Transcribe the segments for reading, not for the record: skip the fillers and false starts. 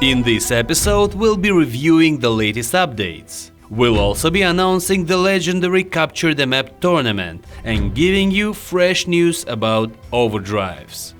In this episode, we'll be reviewing the latest updates. We'll also be announcing the legendary Capture the Map tournament and giving you fresh news about OverDrives.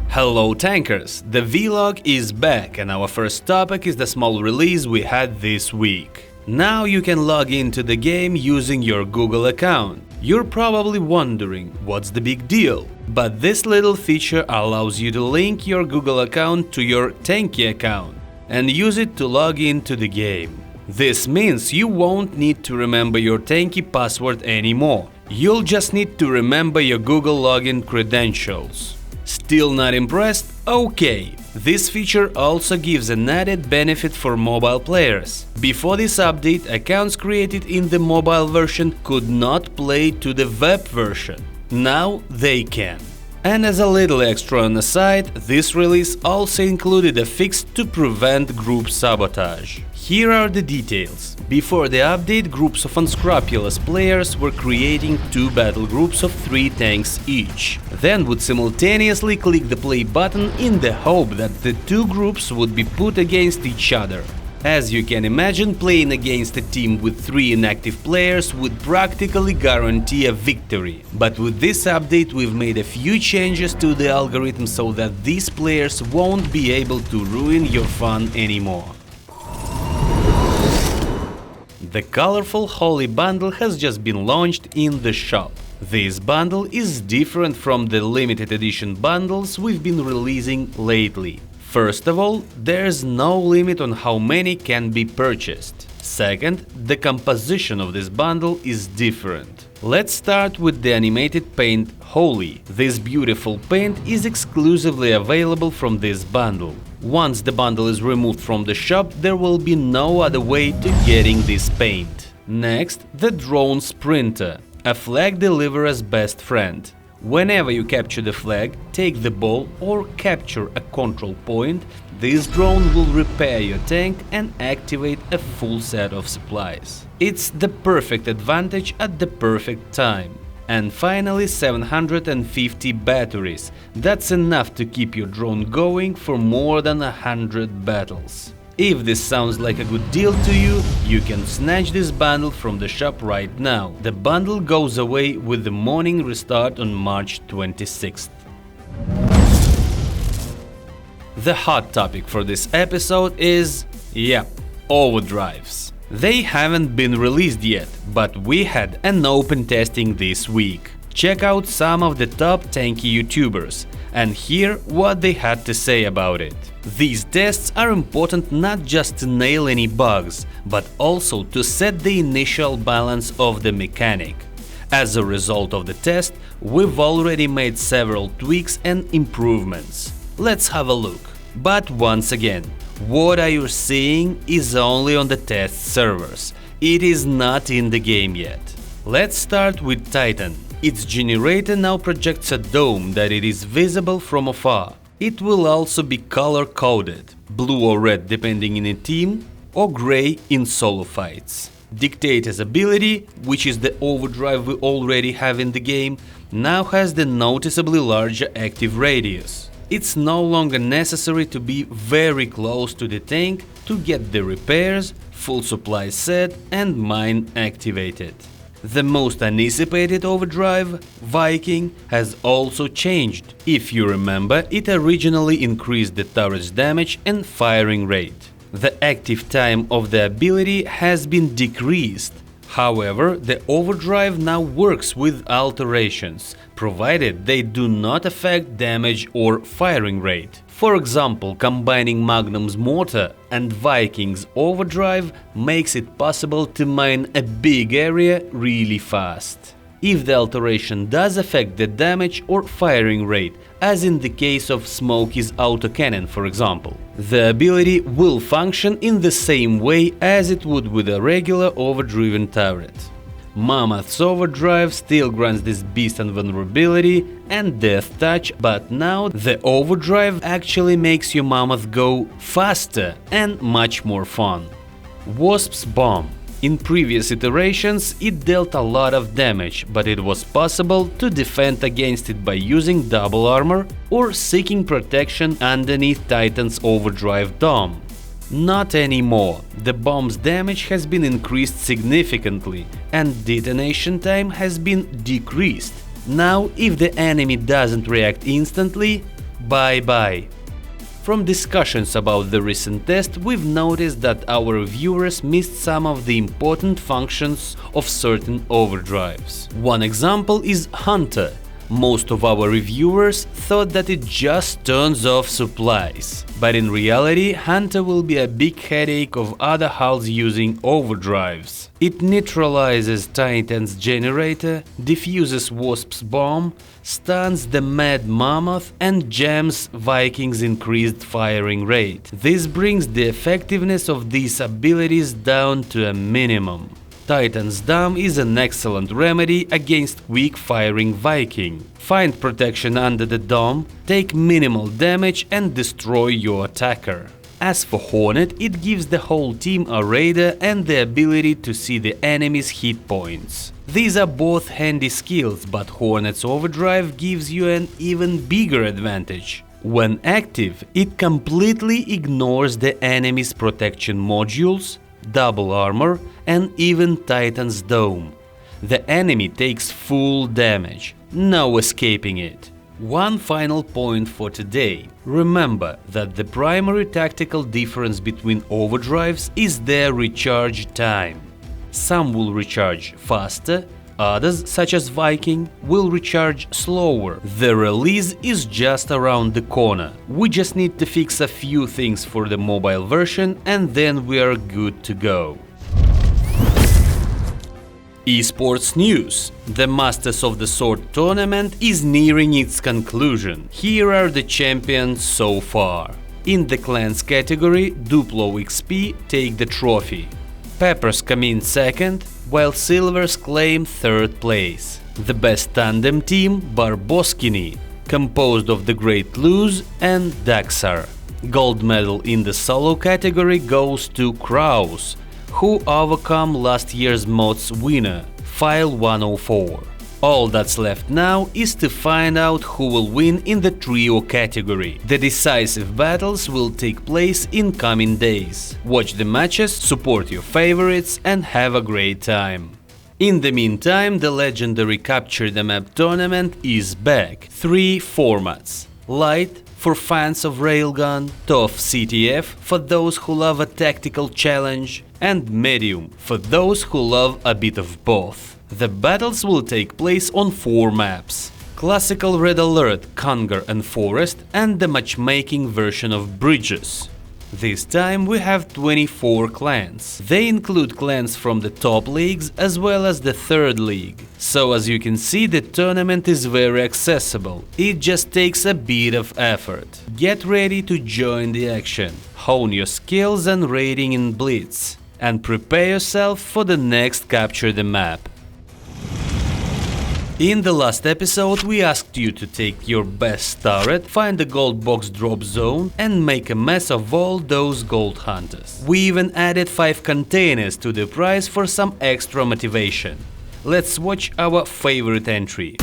Hello tankers, the vlog is back and our first topic is the small release we had this week. Now you can log into the game using your Google account. You're probably wondering what's the big deal, but this little feature allows you to link your Google account to your Tanki account and use it to log into the game. This means you won't need to remember your Tanki password anymore. You'll just need to remember your Google login credentials. Still not impressed? Okay, this feature also gives an added benefit for mobile players. Before this update, accounts created in the mobile version could not play to the web version. Now they can. And as a little extra on the side, this release also included a fix to prevent group sabotage. Here are the details. Before the update, groups of unscrupulous players were creating two battle groups of 3 tanks each, then would simultaneously click the play button in the hope that the two groups would be put against each other. As you can imagine, playing against a team with 3 inactive players would practically guarantee a victory. But with this update we've made a few changes to the algorithm so that these players won't be able to ruin your fun anymore. The colorful Holi Bundle has just been launched in the shop. This bundle is different from the limited edition bundles we've been releasing lately. First of all, there's no limit on how many can be purchased. Second, the composition of this bundle is different. Let's start with the animated paint Holi. This beautiful paint is exclusively available from this bundle. Once the bundle is removed from the shop, there will be no other way to getting this paint. Next, the drone sprinter, a flag deliverer's best friend. Whenever you capture the flag, take the ball or capture a control point, this drone will repair your tank and activate a full set of supplies. It's the perfect advantage at the perfect time. And finally, 750 batteries. That's enough to keep your drone going for more than 100 battles. If this sounds like a good deal to you, you can snatch this bundle from the shop right now. The bundle goes away with the morning restart on March 26th. The hot topic for this episode is, OverDrives. They haven't been released yet, but we had an open testing this week. Check out some of the top Tanki YouTubers and hear what they had to say about it. These tests are important not just to nail any bugs, but also to set the initial balance of the mechanic. As a result of the test, we've already made several tweaks and improvements. Let's have a look. But once again, what you're seeing is only on the test servers. It is not in the game yet. Let's start with Titan. Its generator now projects a dome that it is visible from afar. It will also be color-coded, blue or red depending on a team, or gray in solo fights. Dictator's ability, which is the overdrive we already have in the game, now has the noticeably larger active radius. It's no longer necessary to be very close to the tank to get the repairs, full supply set and mine activated. The most anticipated overdrive, Viking, has also changed. If you remember, it originally increased the turret's damage and firing rate. The active time of the ability has been decreased. However, the overdrive now works with alterations, provided they do not affect damage or firing rate. For example, combining Magnum's mortar and Viking's overdrive makes it possible to mine a big area really fast. If the alteration does affect the damage or firing rate, as in the case of Smokey's autocannon for example, the ability will function in the same way as it would with a regular overdriven turret. Mammoth's overdrive still grants this beast invulnerability and death touch, but now the overdrive actually makes your Mammoth go faster and much more fun. Wasp's bomb. In previous iterations, it dealt a lot of damage, but it was possible to defend against it by using double armor or seeking protection underneath Titan's overdrive dome. Not anymore. The bomb's damage has been increased significantly and detonation time has been decreased. Now, if the enemy doesn't react instantly, bye-bye. From discussions about the recent test, we've noticed that our viewers missed some of the important functions of certain overdrives. One example is Hunter. Most of our reviewers thought that it just turns off supplies, but in reality Hunter will be a big headache of other hulls using overdrives. It neutralizes Titan's generator, defuses Wasp's bomb, stuns the Mad Mammoth and jams Viking's increased firing rate. This brings the effectiveness of these abilities down to a minimum. Titan's Dome is an excellent remedy against weak-firing Viking. Find protection under the dome, take minimal damage and destroy your attacker. As for Hornet, it gives the whole team a radar and the ability to see the enemy's hit points. These are both handy skills, but Hornet's overdrive gives you an even bigger advantage. When active, it completely ignores the enemy's protection modules, double armor and even Titan's dome. The enemy takes full damage, no escaping it. One final point for today. Remember that the primary tactical difference between overdrives is their recharge time. Some will recharge faster, others, such as Viking, will recharge slower. The release is just around the corner. We just need to fix a few things for the mobile version and then we are good to go. Esports news. The Masters of the Sword tournament is nearing its conclusion. Here are the champions so far. In the clans category, Duplo XP take the trophy. Peppers come in second, while Silvers claim third place. The best tandem team, Barboskini, composed of the Great Luz and Daxar. Gold medal in the solo category goes to Kraus, who overcome last year's mods winner, File 104. All that's left now is to find out who will win in the trio category. The decisive battles will take place in coming days. Watch the matches, support your favorites and have a great time. In the meantime, the legendary Capture the Map tournament is back. 3 formats. Light for fans of Railgun, Tough CTF for those who love a tactical challenge, and Medium for those who love a bit of both. The battles will take place on 4 maps: Classical Red Alert, Congar and Forest, and the matchmaking version of Bridges. This time we have 24 clans. They include clans from the top leagues as well as the third league. So as you can see, the tournament is very accessible. It just takes a bit of effort. Get ready to join the action, hone your skills and rating in Blitz, and prepare yourself for the next Capture the Map. In the last episode we asked you to take your best turret, find the gold box drop zone and make a mess of all those gold hunters. We even added 5 containers to the prize for some extra motivation. Let's watch our favorite entry.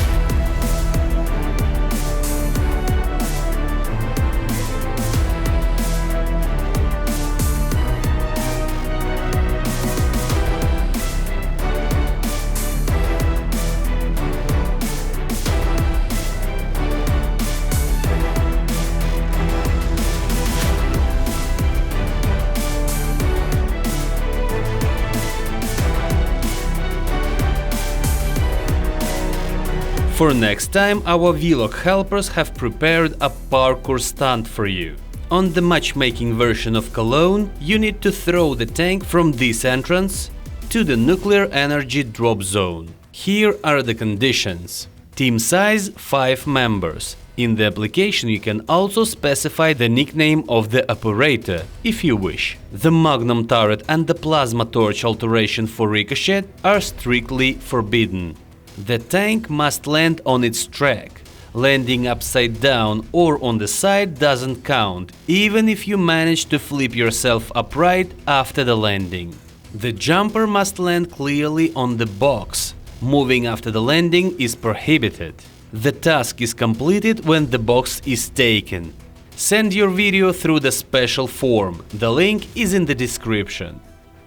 For next time, our vlog helpers have prepared a parkour stunt for you. On the matchmaking version of Cologne, you need to throw the tank from this entrance to the nuclear energy drop zone. Here are the conditions. Team size 5 members. In the application you can also specify the nickname of the operator, if you wish. The Magnum turret and the plasma torch alteration for ricochet are strictly forbidden. The tank must land on its track. Landing upside down or on the side doesn't count, even if you manage to flip yourself upright after the landing. The jumper must land clearly on the box. Moving after the landing is prohibited. The task is completed when the box is taken. Send your video through the special form. The link is in the description.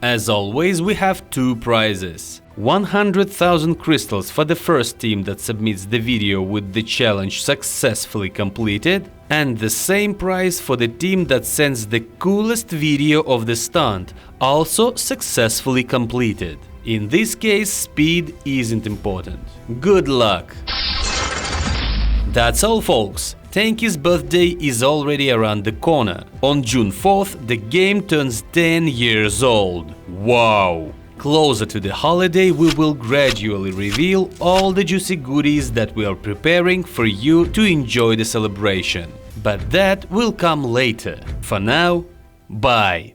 As always, we have 2 prizes. 100,000 crystals for the first team that submits the video with the challenge successfully completed, and the same prize for the team that sends the coolest video of the stunt, also successfully completed. In this case, speed isn't important. Good luck! That's all, folks. Tanki's birthday is already around the corner. On June 4th, the game turns 10 years old. Wow! Closer to the holiday, we will gradually reveal all the juicy goodies that we are preparing for you to enjoy the celebration. But that will come later. For now, bye!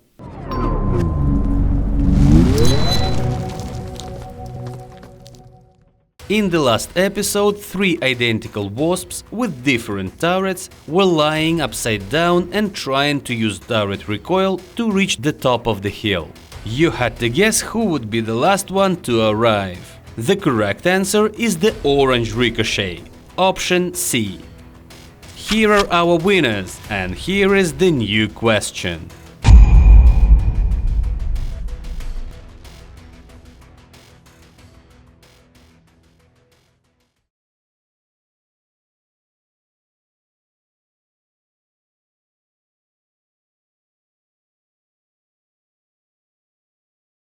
In the last episode, 3 identical wasps with different turrets were lying upside down and trying to use turret recoil to reach the top of the hill. You had to guess who would be the last one to arrive. The correct answer is the orange ricochet, option C. Here are our winners, and here is the new question.